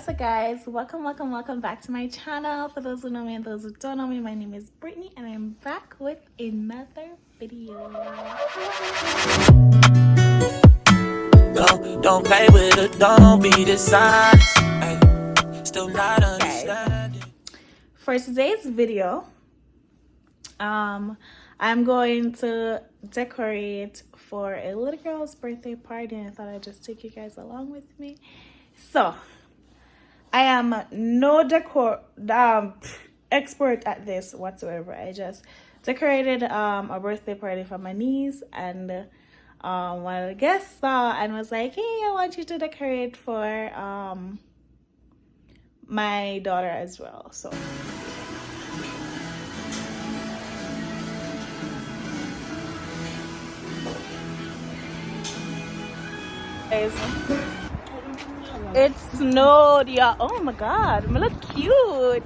What's up, guys? Welcome back to my channel. For those who know me and those who don't know me, my name is Brittany and I'm back with another video. Don't play with it, don't be dishonest. Ay, still not understanding. For today's video, I'm going to decorate for a little girl's birthday party, and I thought I'd just take you guys along with me. So I am no decor expert at this whatsoever. I just decorated a birthday party for my niece, and one of the guests saw and was like, "Hey, I want you to decorate for my daughter as well." So guys, it snowed, yeah. Oh my god, I look cute.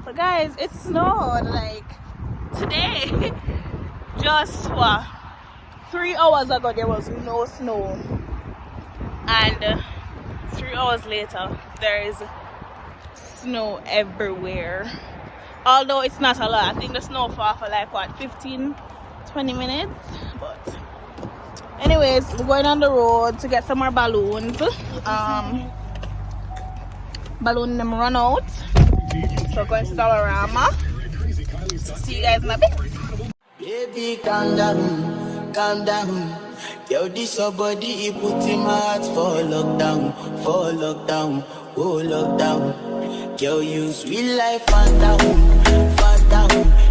But guys, it snowed like today. Just 3 hours ago there was no snow, and 3 hours later there is snow everywhere. Although it's not a lot. I think the snow fall for like what, 15-20 minutes. But anyways, we're going on the road to get some more balloons. Balloon them run out, so going to Dollarama. See you guys in a bit. Baby, calm down. Yo, this your body, he put in my heart for lockdown, oh lockdown. Yo, you sweet life, Fanta.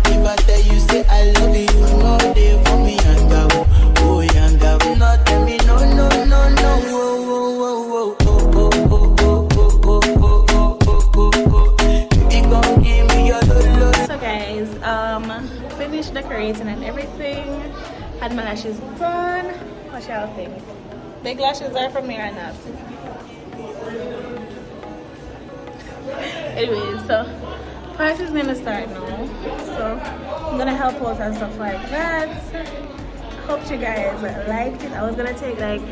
If I tell you, say I love you, no day for me, yanga, oh yanga. No, tell me, no, oh, baby, gon' give me your lolo. So guys, finished decorating and everything. Had my lashes done. What y'all think? Big lashes are from me or not? Anyway, so party's gonna start now. So I'm gonna help out and stuff like that. Hope you guys liked it. I was gonna take like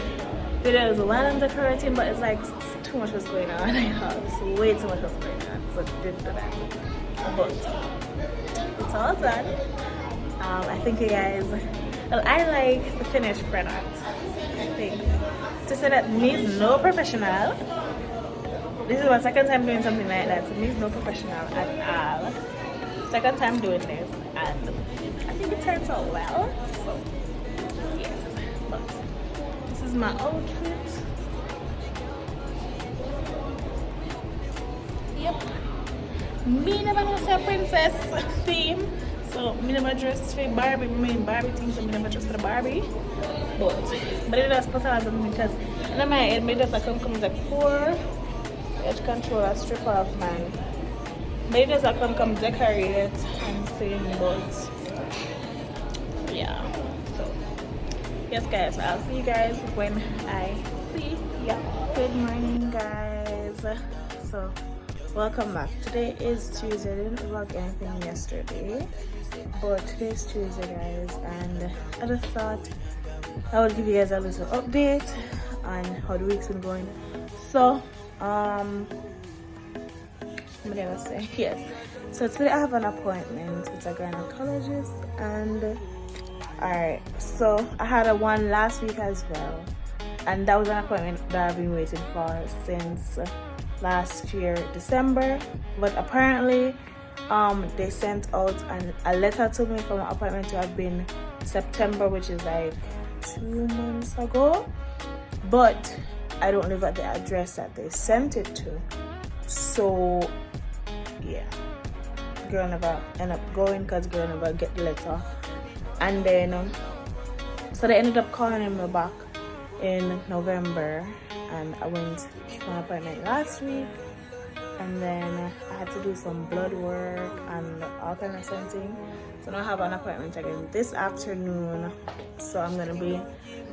videos while I'm decorating, but it's like too much was going on. It's way too much was going on, so didn't do that. But it's all done. I think you guys, well, I like the finished product. I think to say that me is no professional. This is my second time doing something like that, so me is no professional at all. Second time doing this, and I think it turns out well. So yes, but this is my outfit. Yep. Me never know say princess theme. So me never dress for Barbie. Barbie things, so me never dress for the Barbie. But it does put on something because in my head, me just like come with a poor edge controller strip off man. Maybe just like come decorate it and sing, but yeah. So yes guys, I'll see you guys when I see ya. Good morning guys. So welcome back. Today is Tuesday. I didn't vlog anything yesterday, but today's Tuesday guys, and I just thought I would give you guys a little update on how the week's been going. So what did I say? Yes. So today I have an appointment with a gynecologist, and alright, so I had a one last week as well, and that was an appointment that I've been waiting for since last year December. But apparently they sent out a letter to me from an appointment to have been September, which is like 2 months ago, but I don't live at the address that they sent it to. So yeah, girl never end up going because girl never get the letter. And then so they ended up calling me back in November, and I went to my appointment last week, and then I had to do some blood work and all kind of something. So now I have an appointment again this afternoon. So I'm gonna be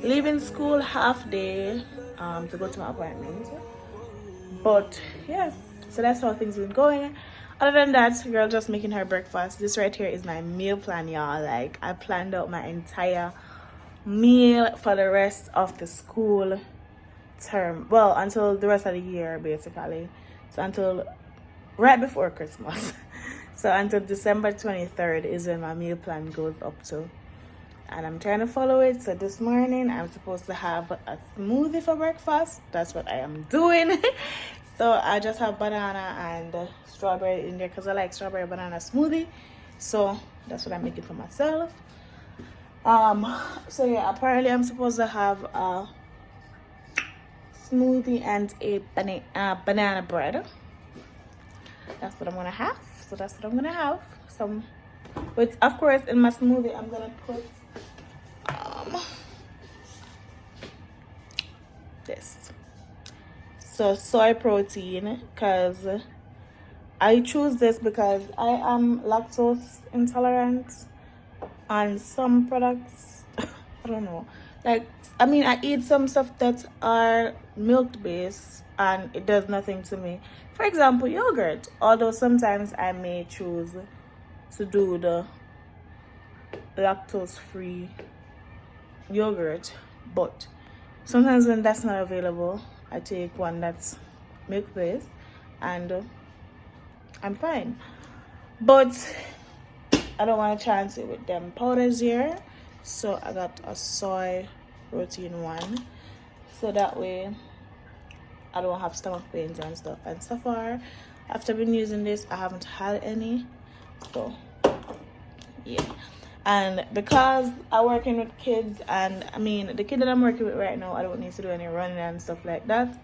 leaving school half day to go to my appointment. But yeah, so that's how things been going. Other than that, girl just making her breakfast. This right here is my meal plan, y'all. Like I planned out my entire meal for the rest of the school term, well, until the rest of the year basically. So until right before Christmas. So until December 23rd is when my meal plan goes up to. And I'm trying to follow it. So this morning I'm supposed to have a smoothie for breakfast. That's what I am doing. So I just have banana and strawberry in there because I like strawberry banana smoothie. So that's what I'm making for myself. So yeah, apparently I'm supposed to have a smoothie and a banana bread. That's what I'm gonna have. So that's what I'm gonna have. Some, but of course in my smoothie I'm gonna put this. So soy protein, because I choose this because I am lactose intolerant on some products. I don't know. Like, I mean, I eat some stuff that are milk based and it does nothing to me. For example, yogurt. Although sometimes I may choose to do the lactose free yogurt, but sometimes when that's not available, I take one that's milk based and I'm fine. But I don't want to chance it with them powders here, so I got a soy protein one, so that way I don't have stomach pains and stuff. And so far after been using this I haven't had any. So yeah. And because I'm working with kids, and I mean the kid that I'm working with right now, I don't need to do any running and stuff like that,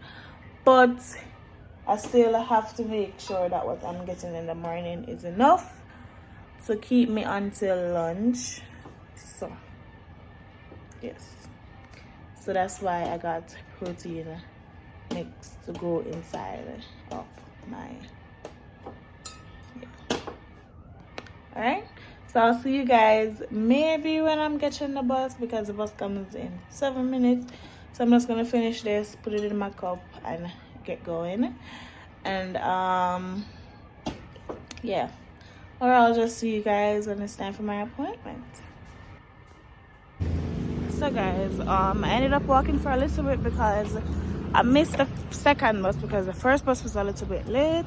but I still have to make sure that what I'm getting in the morning is enough to keep me until lunch. So yes, so that's why I got protein mix to go inside of my, yeah. All right, so I'll see you guys maybe when I'm catching the bus, because the bus comes in 7 minutes. So I'm just gonna finish this, put it in my cup and get going. And yeah, or I'll just see you guys when it's time for my appointment. So guys, I ended up walking for a little bit because I missed the second bus because the first bus was a little bit late.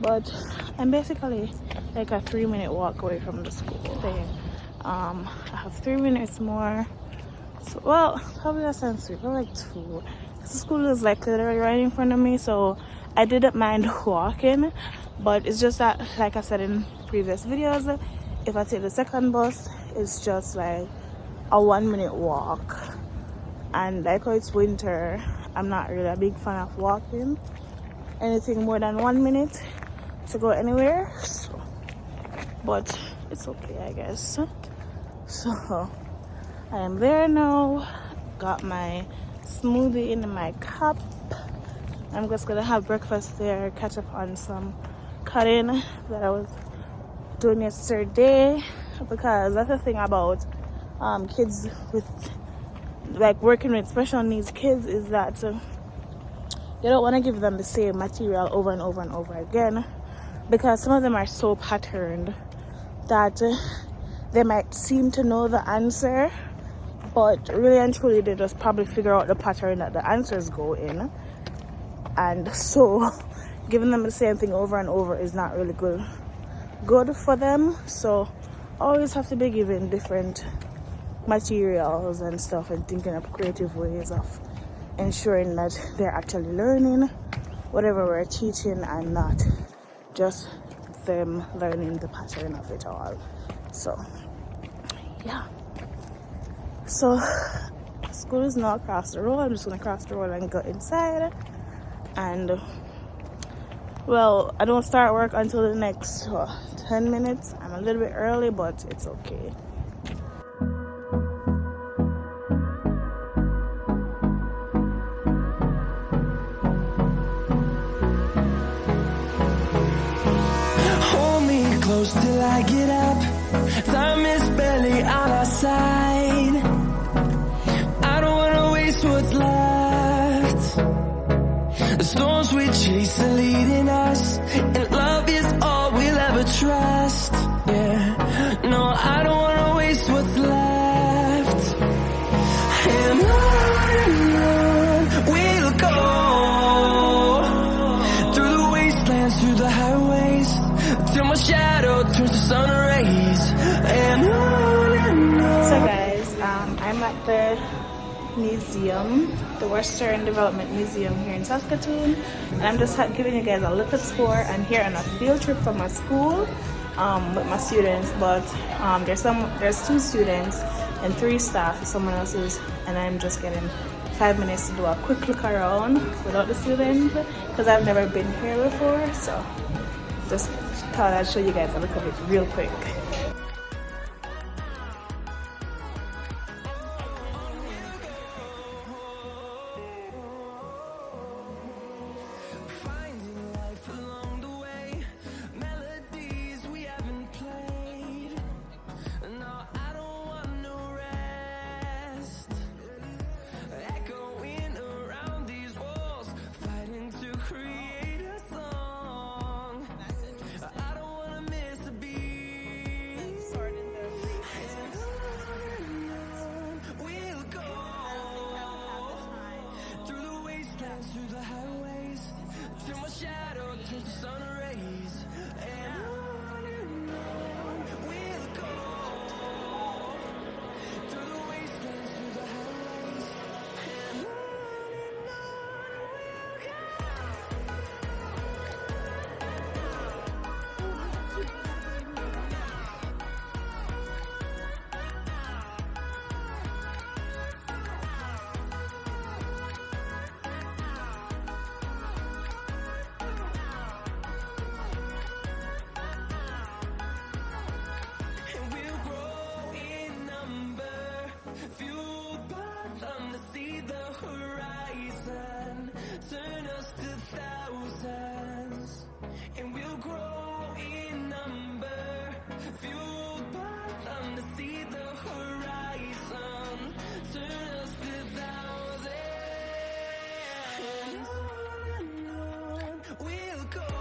But I'm basically like a 3-minute walk away from the school. So I have 3 minutes more. So, well, probably less than 3, probably like 2. The school is like literally right in front of me, so I didn't mind walking. But it's just that, like I said in previous videos, if I take the second bus, it's just like a 1-minute walk. And like how it's winter, I'm not really a big fan of walking anything more than 1 minute to go anywhere. So, but it's okay, I guess. So I am there now. Got my smoothie in my cup. I'm just gonna have breakfast there, catch up on some cutting that I was doing yesterday, because that's the thing about kids with, like, working with special needs kids, is that you don't want to give them the same material over and over and over again, because some of them are so patterned that they might seem to know the answer, but really and truly they just probably figure out the pattern that the answers go in. And so giving them the same thing over and over is not really good for them. So always have to be given different materials and stuff, and thinking of creative ways of ensuring that they're actually learning whatever we're teaching, and not just them learning the pattern of it all. So yeah, so school is now across the road. I'm just gonna cross the road and go inside. And well, I don't start work until the next 10 minutes. I'm a little bit early, but it's okay. Hold me close till I get up. Time is barely on our side. I don't wanna waste what's left. The storms we chase are leading us, and love is all we'll ever trust. Yeah, no, I don't wanna waste what's left. And on we'll go, through the shadow turns to sun rays. And on. So guys, I'm at the museum, the Western Development Museum here in Saskatoon, and I'm just giving you guys a little tour. I'm here on a field trip from my school with my students, but there's 2 students and 3 staff, someone else's, and I'm just getting 5 minutes to do a quick look around without the students because I've never been here before, so just thought I'd show you guys a little bit real quick. Finding life along the way, melodies we haven't played. No, I don't want no rest. Echoing around these walls, fighting to create a song. I don't wanna miss a beat. And on we'll go, through the wastelands, through the highways, till my shadow turns to sun rays. And on we'll go, through the wastelands, through the highways. And on we'll go. And we'll grow in number, fueled by them to see the horizon, turn us to thousands. And we'll grow in number, fueled by them to see the horizon, turn us to thousands. And on we'll go,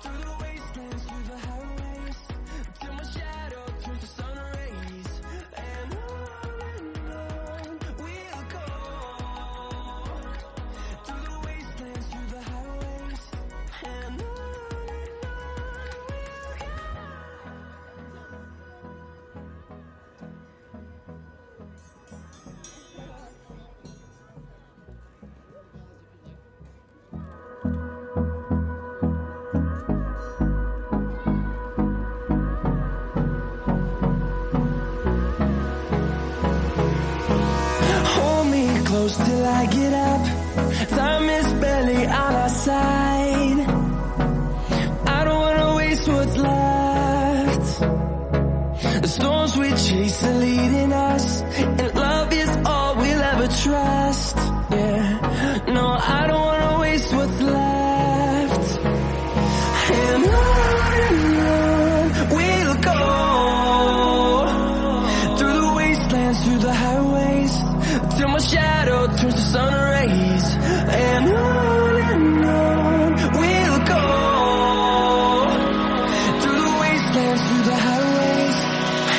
through the wastelands, through the highways, till my shadow turns to sun rays. And on we'll go, through the wastelands, through the highways. And on we'll go. Hold me close till I get up. Time is barely on our side. I don't wanna waste what's left. The storms we chase are leading us, and love is all we'll ever trust. Yeah, no, I don't wanna waste what's left. And on we'll go, through the wastelands, through the highways, till my shadow turns to sun rays. And on we'll go, through the wastelands, through the highways.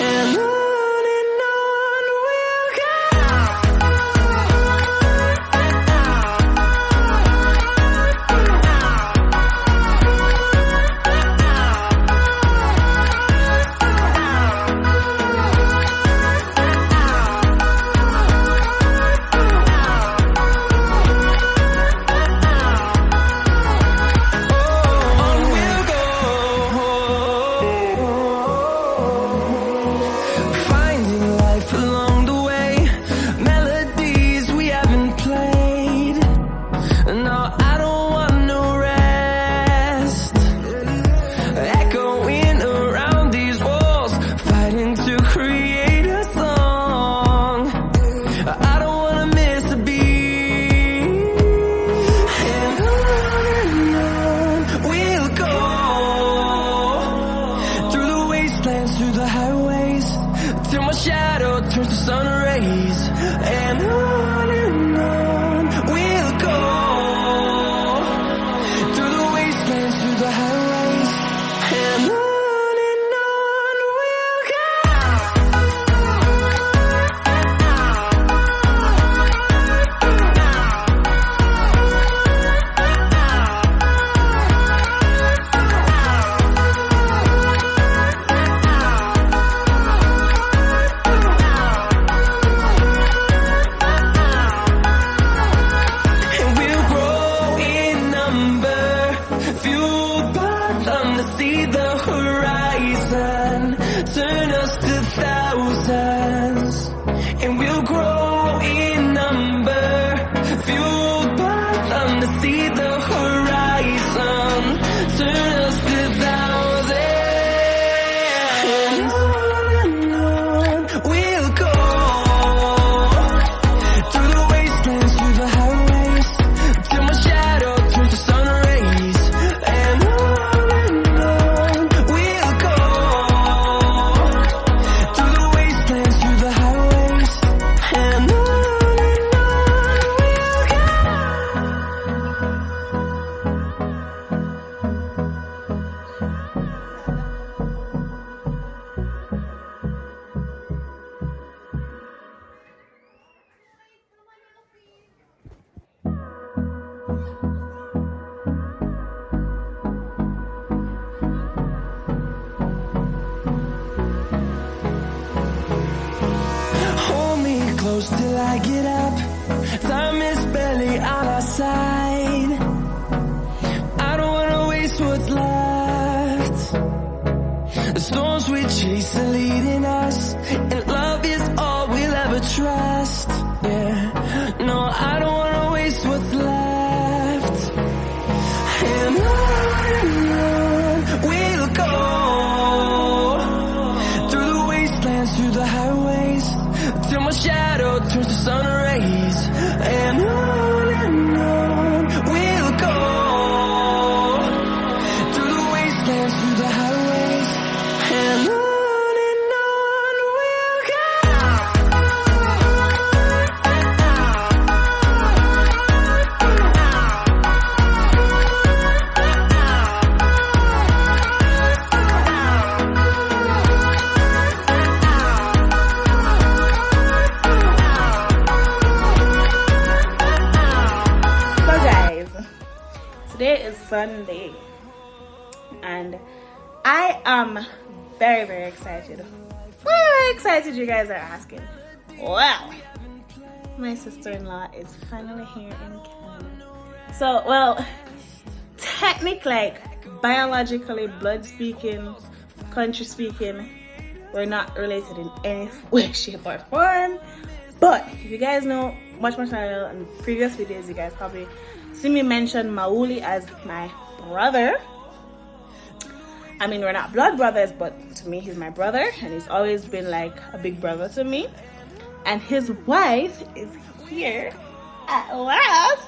And on see the horizon, turn us to thousands, and we'll grow in number, fueled by them to see the horizon, turn us to thousands, and on we'll go, through the wastelands, through the highways, till my shadow turns to sun rays, and on we'll go, through the wastelands, through the highways, and on we'll go. Hold me close till I get up. Time is barely on our side. I don't wanna waste what's left. The storms we chase are leading us, and love is all we'll ever trust. Yeah, no, I don't wanna waste what's left. And on we'll go, through the wastelands, through the highways, till my shadow turns to sun rays, and on we'll go, through the wastelands, through the highways, and on we'll go. So guys, today is Sunday and I am very, very excited. Very excited, you guys are asking. Wow, my sister-in-law is finally here in Canada. So, well, technically, like biologically, blood speaking, country speaking, we're not related in any way, shape, or form. But if you guys know much more in previous videos, you guys probably see me mention Mauli as my brother. I mean, we're not blood brothers, but to me, he's my brother, and he's always been like a big brother to me. And his wife is here at last,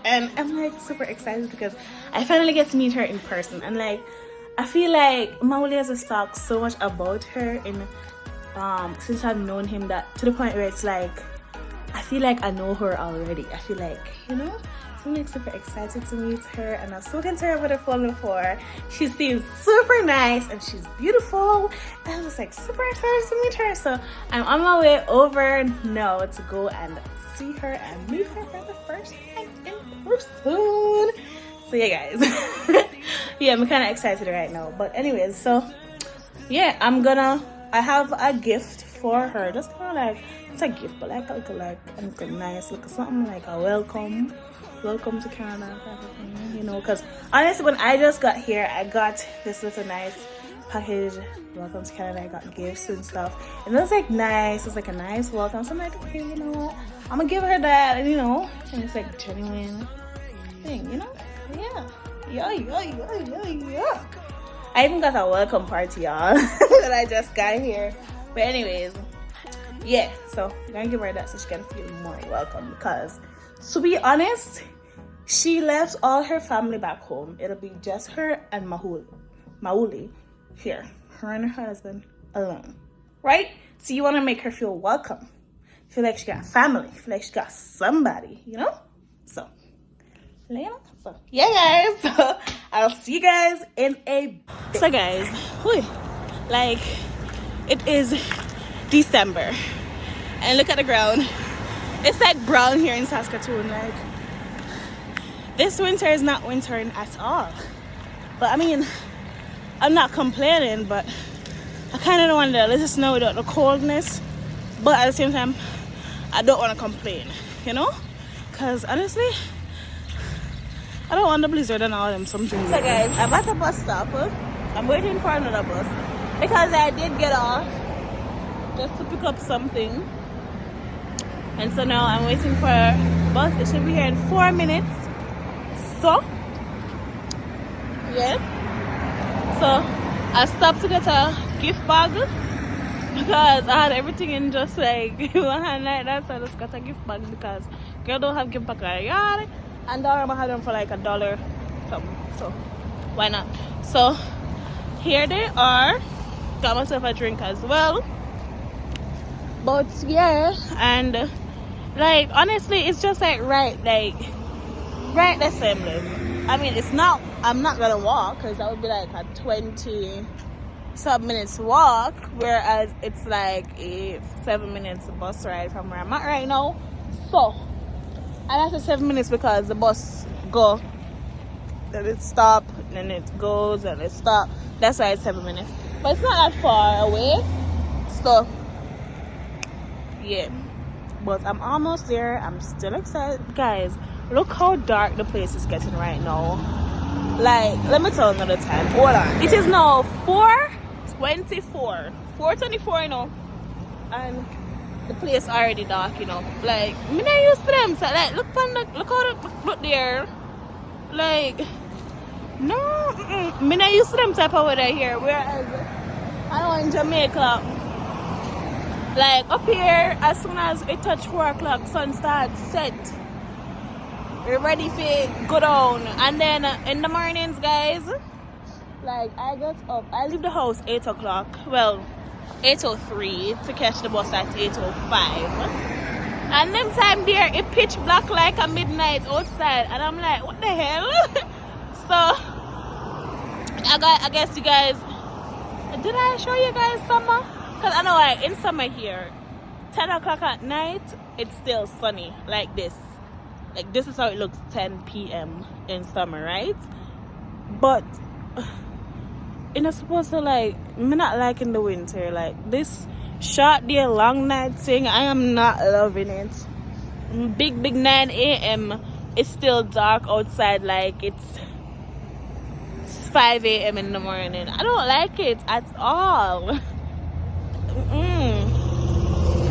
and I'm like super excited because I finally get to meet her in person. And like, I feel like Mauli has talked so much about her in since I've known him, that to the point where it's like I feel like I know her already. I feel like, you know, so I'm like super excited to meet her, and I've spoken to her over the phone before. She seems super nice and she's beautiful, and I'm just like super excited to meet her. So I'm on my way over now to go and see her and meet her for the first time in person. So yeah guys, yeah, I'm kind of excited right now. But anyways, so yeah, I have a gift for her. Just kind of like, it's a gift, but like a little nice, like something like a welcome to Canada type of thing, you know. Because honestly, when I just got here, I got this little nice package. Welcome to Canada. I got gifts and stuff, and it was like nice. It was like a nice welcome. So I'm like, okay, you know what? I'm gonna give her that, and you know, and it's like genuine thing, you know. Yeah. I even got a welcome party, y'all, that I just got here. But anyways, yeah, so I'm gonna give her that so she can feel more welcome, because to be honest, she left all her family back home. It'll be just her and Mauli here, her and her husband alone, right? So you want to make her feel welcome, feel like she got family, feel like she got somebody, you know. So yeah guys, so I'll see you guys in a bit. So guys, like, it is December and look at the ground. It's like brown here in Saskatoon. Like, this winter is not wintering at all. But I mean, I'm not complaining, but I kind of don't want to let it snow without the coldness. But at the same time, I don't want to complain, you know? Because honestly, I don't want the blizzard and all them something. So guys, I'm at the bus stop I'm waiting for another bus because I did get off just to pick up something. And so now I'm waiting for a bus. It should be here in 4 minutes. So, yeah. So, I stopped to get a gift bag because I had everything in just like one hand like that. So I just got a gift bag because girl don't have gift bag in her yard. And Dara had them for like $1 something. So, why not? So, here they are. Got myself a drink as well. But yeah, and like honestly it's just like right the same level. I mean it's not, I'm not gonna walk because that would be like a 20 some minutes walk, whereas it's like a 7 minutes bus ride from where I'm at right now. So and after 7 minutes because the bus go, then it stop, then it goes and it stop. That's why it's 7 minutes. But it's not that far away. So yeah. But I'm almost there. I'm still excited. Guys, look how dark the place is getting right now. Like, let me tell another time. Hold on. It is now 4:24. 4:24, you know. And the place already dark, you know. Like, me not used to them. So, like, look how look there. Like, no. Me not used to them type of weather here. Whereas, I know in Jamaica, like up here, as soon as it touch 4 o'clock, sun starts set. We're ready for go down. And then in the mornings, guys, like I get up, I leave the house 8 o'clock. Well, 8:03 to catch the bus at 8:05. And them time there, it pitch black like a midnight outside. And I'm like, what the hell? So, I guess you guys, did I show you guys summer? Because I know like in summer here, 10 o'clock at night, it's still sunny like this. Like this is how it looks 10 p.m. in summer, right? But you're not supposed to like, me not liking the winter. Like this short day, long night thing, I am not loving it. Big 9 a.m. It's still dark outside like it's 5 a.m. in the morning. I don't like it at all.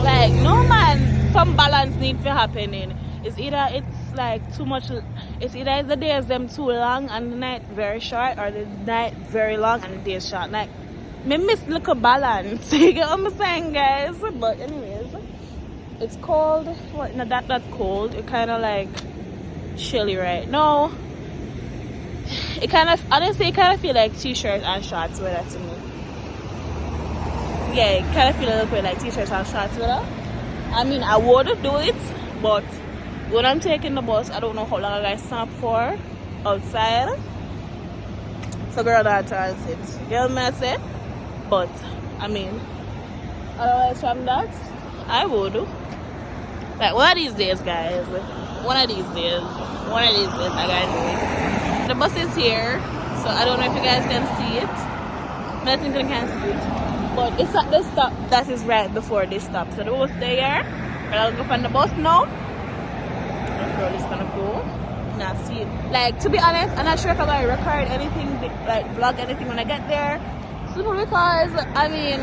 Like no man, some balance needs to happen in. It's either it's like too much, it's either the days them too long and the night very short, or the night very long and the day short. Like me miss little balance. You get what I'm saying, guys? But anyways, it's cold. What? Not that cold. It kind of like chilly right now. It kind of, honestly, it kind of feel like t-shirt and shorts weather to me. Yeah, kind of feel a little bit like t-shirts and shorts with her. I mean, I would do it, but when I'm taking the bus, I don't know how long I guys stop for outside. So girl, that transit. Girl, may I say? But, I mean, otherwise from that, I would. Like, one of these days, guys. One of these days, I gotta do it. The bus is here, so I don't know if you guys can see it. I think I can see it. But it's at the stop that is right before this stop. So the bus there. But I'll go up on the bus now. The girl is gonna go. Not see it. Like, to be honest, I'm not sure if I'm gonna record anything, like vlog anything when I get there. Simply because, I mean,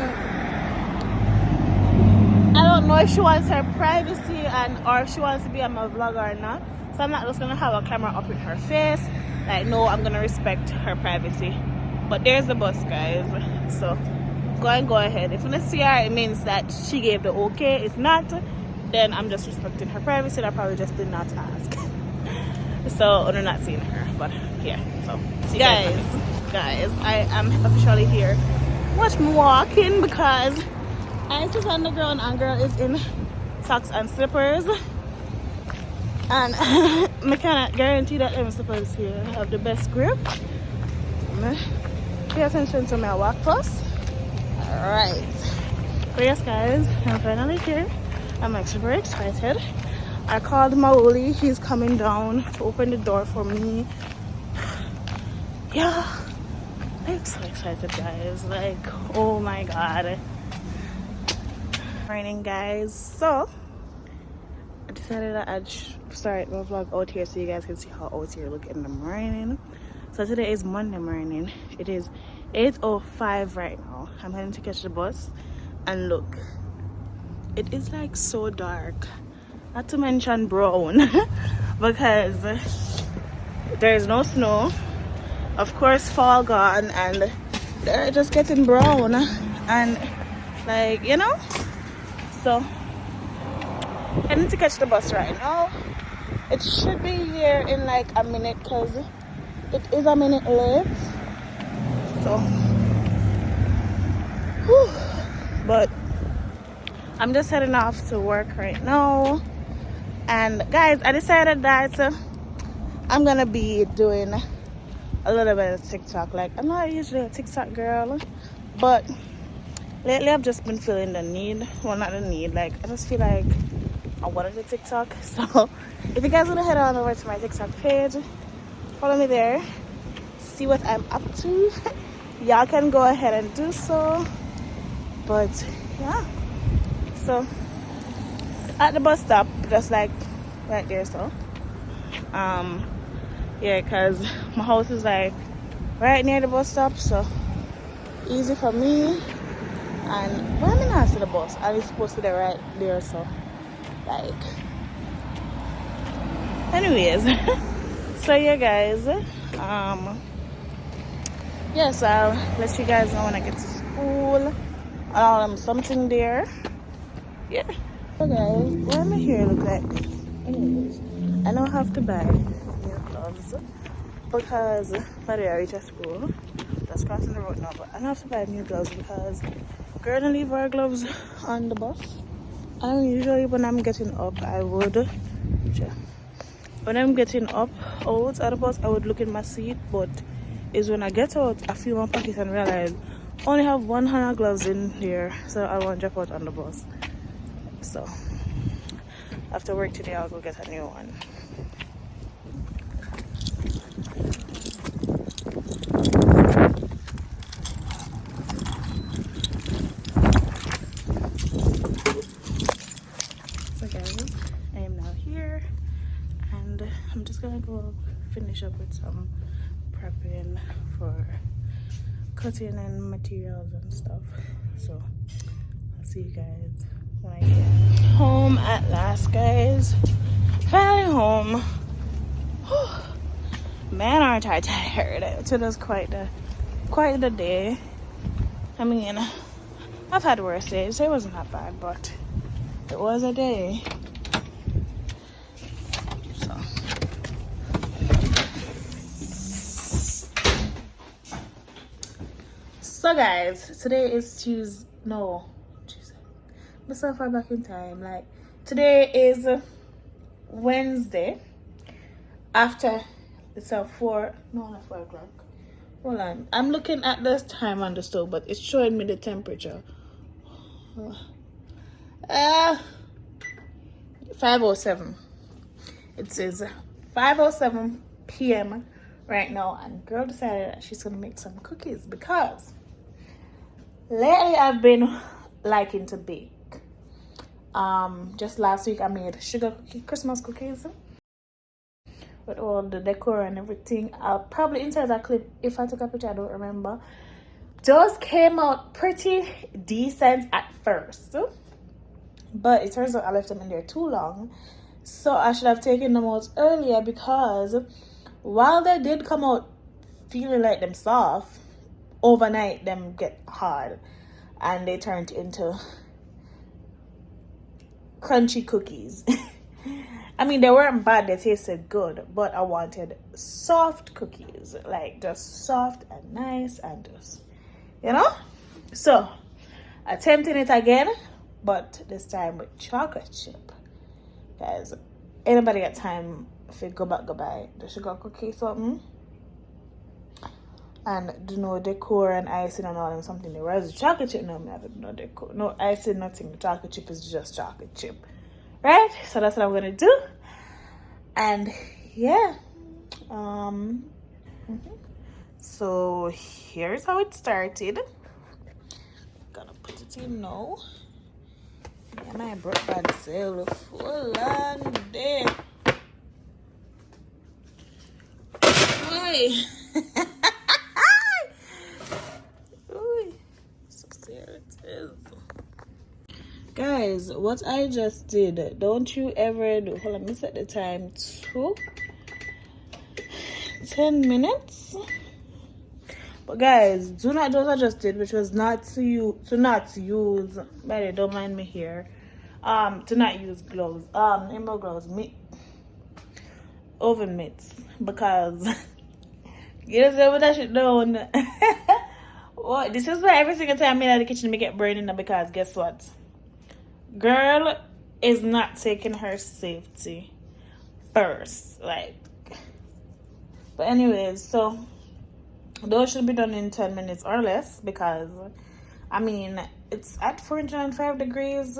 I don't know if she wants her privacy or if she wants to be on my vlog or not. So I'm not just gonna have a camera up in her face. Like, no, I'm gonna respect her privacy. But there's the bus, guys. So go ahead. If you see her, it means that she gave the okay. If not, then I'm just respecting her privacy and I probably just did not ask. So I'm not seeing her. But yeah. So see guys, I am officially here. Watch me walking because I sit on the ground and girl is in socks and slippers. And I cannot guarantee that them slippers here have the best grip. Pay attention to my walk first. Alright. But yes guys, I'm finally here. I'm like super excited. I called Maoli, he's coming down to open the door for me. Yeah. I'm so excited guys. Like, oh my god. Morning guys. So I decided that I'd start my vlog out here so you guys can see how out here look in the morning. So today is Monday morning. It is 8:05 right now. I'm heading to catch the bus, and look, it is like so dark. Not to mention brown, because there's no snow. Of course, fall gone, and they're just getting brown, and like, you know. So heading to catch the bus right now. It should be here in like a minute, because it is a minute late. So, whew. But I'm just heading off to work right now. And guys, I decided that I'm gonna be doing a little bit of TikTok. Like, I'm not usually a TikTok girl, but lately I've just been feeling the need. Well, not the need, like I just feel like I wanted to TikTok. So if you guys want to head on over to my TikTok page, follow me there, see what I'm up to. Y'all can go ahead and do so. But yeah, so at the bus stop, just like right there. So yeah, because my house is like right near the bus stop, so easy for me. And when I'm not to the bus, I'm supposed to be right there. So like, anyways. So yeah, guys, yes, I'll let you guys know when I get to school. Something there. Yeah. So guys, why my hair look like this? Anyways, I now have to buy new gloves because by the way I reach at school. Just crossing the road now, but I now have to buy new gloves because girl don't leave our gloves on the bus. And usually when I'm getting up, when I'm getting up out of the bus, I would look in my seat, but is when I get out, I feel my pocket and realize I only have one hand of gloves in there, so I won't drop out on the bus. So after work today, I'll go get a new one. So guys, I am now here, and I'm just gonna go finish up with some prepping for cutting and materials and stuff. So I'll see you guys when I get home at last, guys. Finally home. Man, aren't I tired. Today's quite the day. I mean, I've had worse days. It wasn't that bad, but it was a day. So guys, today is Tuesday. I'm so far back in time. Like, today is Wednesday. After it's not 4 o'clock. Hold on, I'm looking at this time on the stove, but it's showing me the temperature. 5:07. It says 5:07 p.m. right now, and girl decided that she's gonna make some cookies because lately I've been liking to bake. Just last week I made Christmas cookies with all the decor and everything. I'll probably insert that clip if I took a picture. I don't remember. Those came out pretty decent at first, but it turns out I left them in there too long, so I should have taken them out earlier, because while they did come out feeling like them soft, overnight them get hard and they turned into crunchy cookies. I mean, they weren't bad, they tasted good, but I wanted soft cookies, like just soft and nice and just, you know. So attempting it again, but this time with chocolate chip. Guys, anybody got time if you go buy the sugar cookie something and do no decor and icing and all and something? Whereas the chocolate chip, no, no decor, no icing, nothing. The chocolate chip is just chocolate chip, right? So that's what I'm gonna do. And yeah, so here's how it started. Gonna put it in now. Yeah, my broke bad sale full on day. Boy. Guys, what I just did, don't you ever do. Hold on, let me set the time to 10 minutes. But guys, do not do what I just did, which was not to use, by the way, don't mind me here. To not use gloves. Rainbow gloves, oven mitts, because you just know that shit down. What? This is why every single time I'm in the kitchen, I get burning now, because guess what? Girl is not taking her safety first, like. But anyways, so those should be done in 10 minutes or less, because I mean it's at 405 degrees.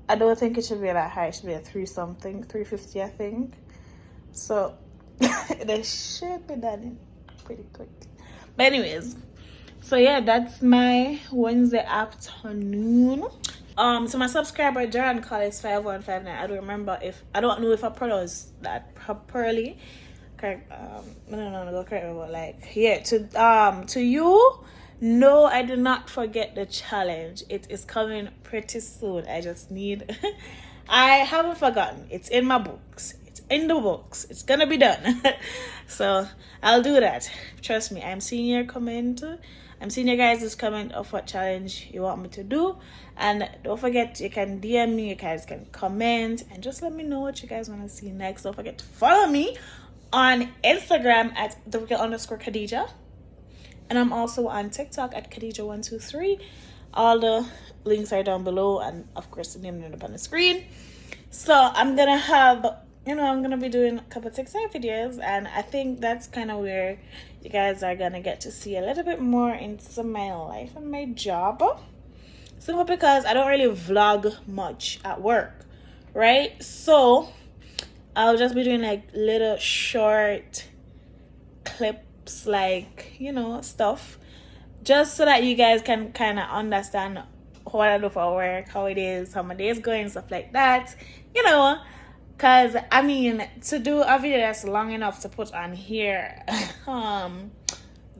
I don't think it should be that high. It should be at 350 I think. So they should be done in pretty quick. But anyways, so yeah, that's my Wednesday afternoon. So my subscriber Jaron Collins 5159. I don't know if I pronounced that properly. Correct. No, correct me, but like, yeah. To you, no, I do not forget the challenge. It is coming pretty soon. I just need. I haven't forgotten. It's in my books. It's in the books. It's gonna be done. So I'll do that. Trust me. I'm seeing your comment. I'm seeing your guys' comment of what challenge you want me to do. And don't forget, you can DM me, you guys can comment, and just let me know what you guys want to see next. Don't forget to follow me on Instagram at _Khadija. And I'm also on TikTok at Khadija123. All the links are down below, and of course the name up on the screen. So I'm gonna be doing a couple TikTok videos, and I think that's kind of where you guys are gonna get to see a little bit more into my life and my job. Simple because I don't really vlog much at work, right? So I'll just be doing like little short clips, like, stuff, just so that you guys can kind of understand what I do for work, how it is, how my day is going, stuff like that, because I mean, to do a video that's long enough to put on here,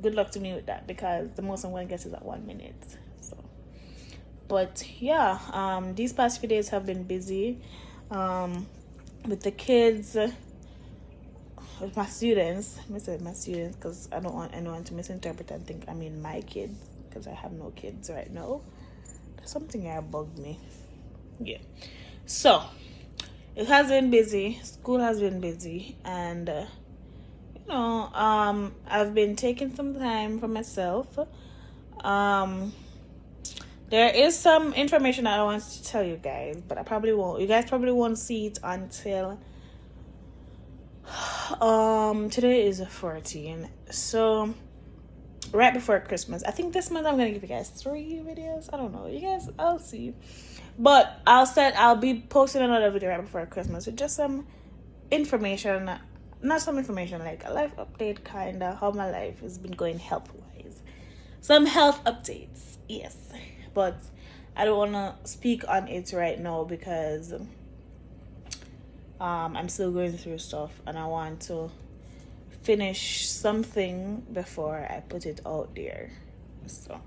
good luck to me with that, because the most I'm going to get is at 1 minute. So, but yeah, these past few days have been busy with the kids, with my students. I said my students because I don't want anyone to misinterpret and think I mean my kids, because I have no kids right now. There's something that bugged me. Yeah. So it has been busy. School has been busy, and I've been taking some time for myself. There is some information I want to tell you guys, but I probably won't. You guys probably won't see it until today is the 14th, so right before Christmas. I think this month I'm gonna give you guys 3 videos. I don't know, you guys, I'll see. But I'll be posting another video right before Christmas with just some information, not some information, like a life update, kind of how my life has been going health wise, some health updates, yes. But I don't want to speak on it right now, because I'm still going through stuff, and I want to finish something before I put it out there. So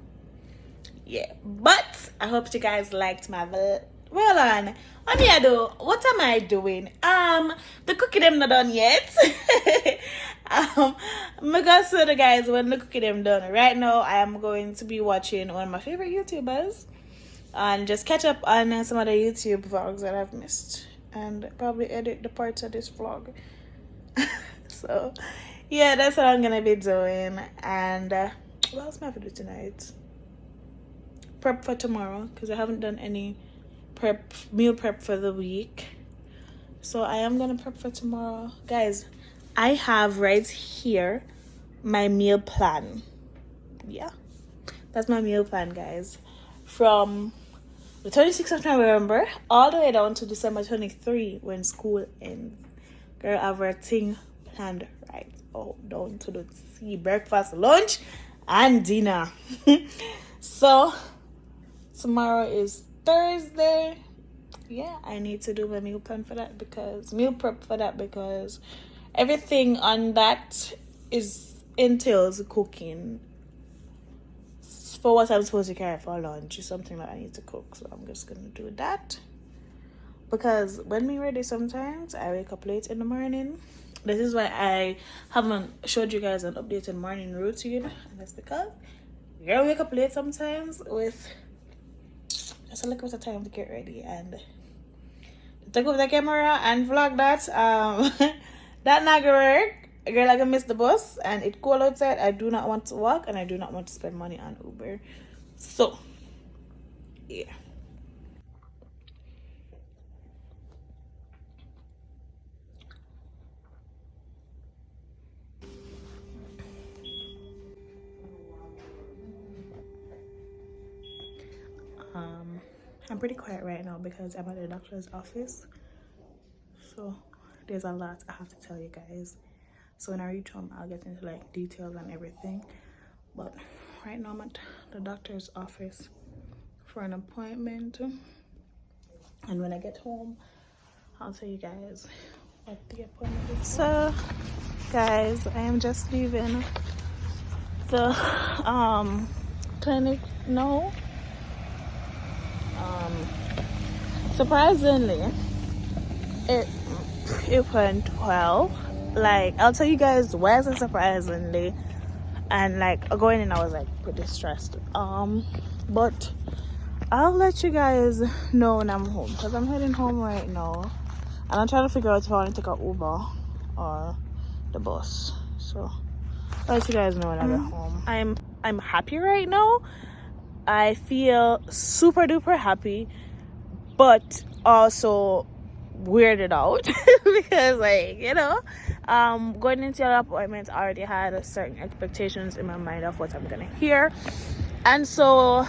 yeah, but I hope you guys liked my well on. What am I doing? The cookie them not done yet. I'm gonna show the guys when the cookie them done. Right now I am going to be watching one of my favorite YouTubers and just catch up on some other YouTube vlogs that I've missed, and probably edit the parts of this vlog. So yeah, that's what I'm gonna be doing. And what else am I gonna do tonight? Prep for tomorrow, because I haven't done any meal prep for the week. So I am gonna prep for tomorrow. Guys, I have right here my meal plan. Yeah, that's my meal plan, guys, from the 26th of November all the way down to December 23 when school ends. Girl, I have everything planned right. Oh, down to the T, breakfast, lunch, and dinner. So tomorrow is Thursday. Yeah, I need to do my meal prep for that, because everything on that entails cooking for what I'm supposed to carry for lunch is something that I need to cook. So I'm just gonna do that. Because when me ready, sometimes I wake up late in the morning. This is why I haven't showed you guys an updated morning routine. And that's because girl wake up late sometimes with just a little bit of time to get ready and take over the camera and vlog that. That not gonna work. Girl, I can miss the bus and it cold outside. I do not want to walk and I do not want to spend money on Uber. So yeah. I'm pretty quiet right now because I'm at the doctor's office. So there's a lot I have to tell you guys. So when I reach home, I'll get into like details and everything. But right now I'm at the doctor's office for an appointment. And when I get home, I'll tell you guys what the appointment is. So guys, I am just leaving the clinic now. Surprisingly, it went well. Like, I'll tell you guys why is it surprisingly, and like going in I was like pretty stressed, but I'll let you guys know when I'm home because I'm heading home right now and I'm trying to figure out if I want to take an Uber or the bus. So I'll let you guys know when I get home. I'm happy right now. I feel super duper happy, but also weirded out because, like, you know, going into the appointment, I already had certain expectations in my mind of what I'm gonna hear, and so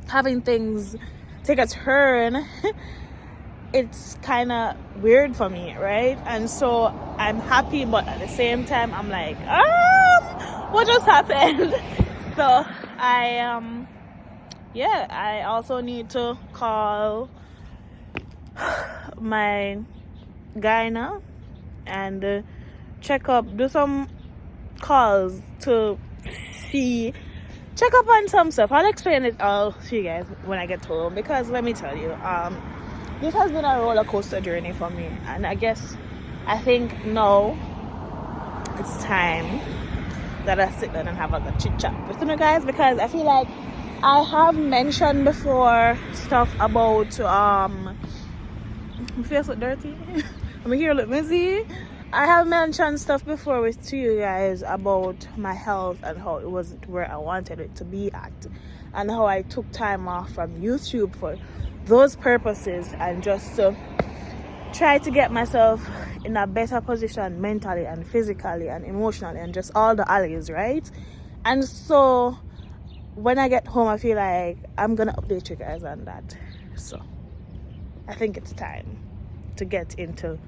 having things take a turn it's kind of weird for me, right? And so I'm happy, but at the same time I'm like, what just happened? So I also need to call my gyna and check up, do some calls to check up on some stuff. I'll explain it all to you guys when I get home, because let me tell you, this has been a roller coaster journey for me, and I think now it's time that I sit down and have like a chit chat with you guys, because I feel like I have mentioned before stuff about my face look dirty. I'm here look messy. I have mentioned stuff before to you guys about my health and how it wasn't where I wanted it to be at, and how I took time off from YouTube for those purposes and just to try to get myself in a better position mentally and physically and emotionally and just all the alleys, right? And so when I get home, I feel like I'm gonna update you guys on that. So I think it's time to get into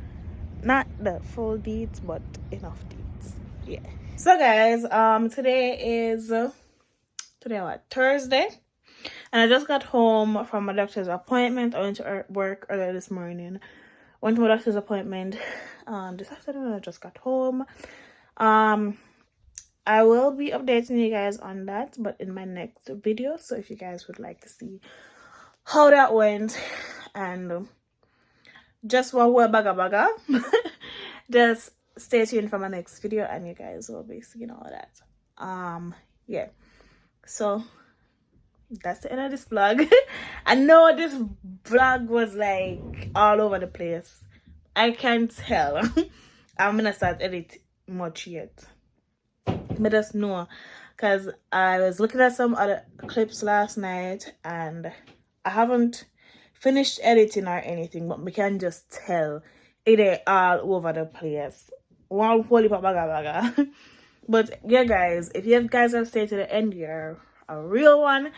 not the full deeds but enough deeds. Yeah. So guys, today what, Thursday, and I just got home from my doctor's appointment. I went to work earlier this morning, went to my doctor's appointment this afternoon. I just got home. I will be updating you guys on that, but in my next video. So if you guys would like to see how that went and just one word baga just stay tuned for my next video and you guys will be seeing all that. Yeah, so that's the end of this vlog. I know this vlog was like all over the place. I can't tell. I'm gonna start edit much yet. I just know, because I was looking at some other clips last night and I haven't finished editing or anything, but we can just tell it is all over the place. One holy baga. But yeah guys, if you guys have stayed to the end, you're a real one.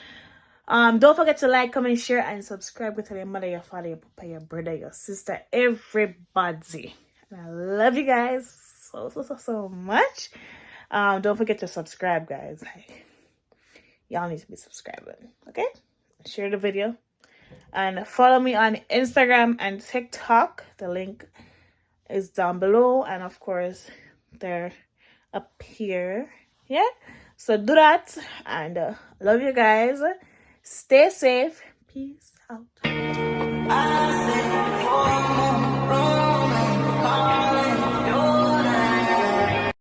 Don't forget to like, comment, share, and subscribe. With your mother, your father, your papa, your brother, your sister, everybody. And I love you guys so much. Don't forget to subscribe, guys. Like, y'all need to be subscribing, okay? Share the video and follow me on Instagram and TikTok. The link is down below, and of course they're up here. Yeah, So do that, and love you guys. Stay safe. Peace out.